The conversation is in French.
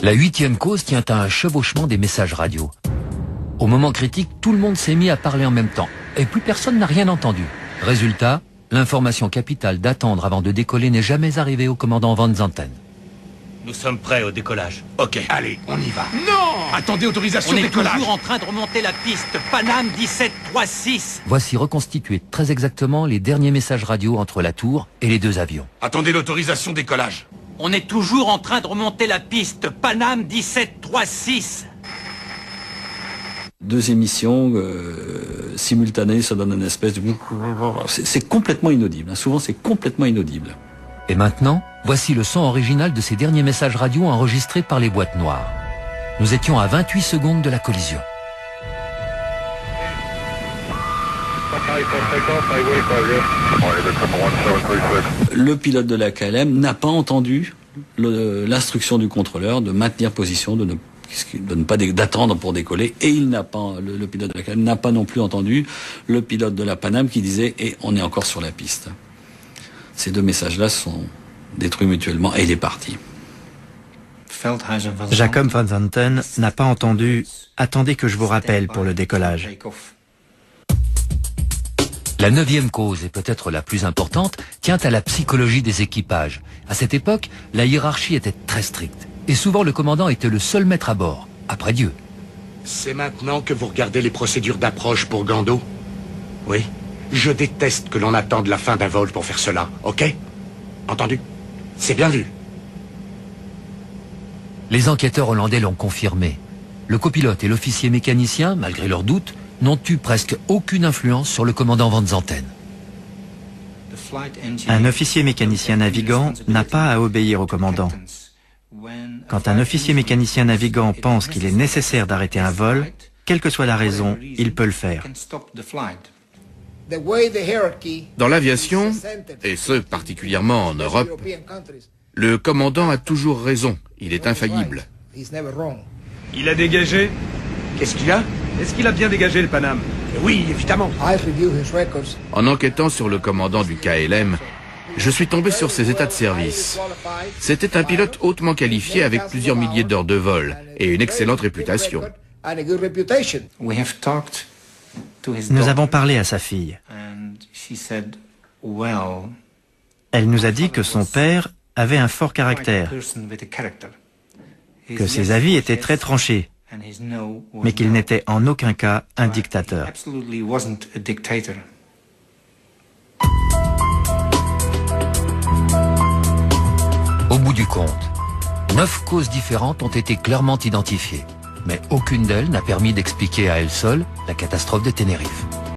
La 8e cause tient à un chevauchement des messages radio. Au moment critique, tout le monde s'est mis à parler en même temps, et plus personne n'a rien entendu. Résultat, l'information capitale d'attendre avant de décoller n'est jamais arrivée au commandant Van Zanten. Nous sommes prêts au décollage. Ok. Allez, on y va. Non! Attendez autorisation On de est décollage. toujours en train de remonter la piste. Paname 1736. Voici reconstitués très exactement les derniers messages radio entre la tour et les deux avions. Attendez l'autorisation de décollage. On est toujours en train de remonter la piste. Paname 1736. Deux émissions simultanées, ça donne une espèce de... C'est complètement inaudible. Souvent, c'est complètement inaudible. Et maintenant, voici le son original de ces derniers messages radio enregistrés par les boîtes noires. Nous étions à 28 secondes de la collision. Le pilote de la KLM n'a pas entendu l'instruction du contrôleur de maintenir position, d'attendre pour décoller, et il n'a pas, le pilote de la KLM n'a pas non plus entendu le pilote de la Paname qui disait « et on est encore sur la piste ». Ces deux messages-là sont détruits mutuellement et il est parti. Jacob Van Zanten n'a pas entendu « Attendez que je vous rappelle pour le décollage ». La 9e cause, et peut-être la plus importante, tient à la psychologie des équipages. À cette époque, la hiérarchie était très stricte. Et souvent, le commandant était le seul maître à bord, après Dieu. C'est maintenant que vous regardez les procédures d'approche pour Gando? Oui. Je déteste que l'on attende la fin d'un vol pour faire cela, ok? Entendu? C'est bien vu. Les enquêteurs hollandais l'ont confirmé. Le copilote et l'officier mécanicien, malgré leurs doutes, n'ont eu presque aucune influence sur le commandant Van Zanten. Un officier mécanicien navigant n'a pas à obéir au commandant. Quand un officier mécanicien navigant pense qu'il est nécessaire d'arrêter un vol, quelle que soit la raison, il peut le faire. Dans l'aviation, et ce particulièrement en Europe, le commandant a toujours raison. Il est infaillible. Il a dégagé? Qu'est-ce qu'il y a? Est-ce qu'il a bien dégagé le Paname? Oui, évidemment. En enquêtant sur le commandant du KLM, je suis tombé sur ses états de service. C'était un pilote hautement qualifié avec plusieurs milliers d'heures de vol et une excellente réputation. Nous avons parlé à sa fille. Elle nous a dit que son père avait un fort caractère, que ses avis étaient très tranchés, mais qu'il n'était en aucun cas un dictateur. Au bout du compte, 9 causes différentes ont été clairement identifiées, mais aucune d'elles n'a permis d'expliquer à elle seule la catastrophe de Tenerife.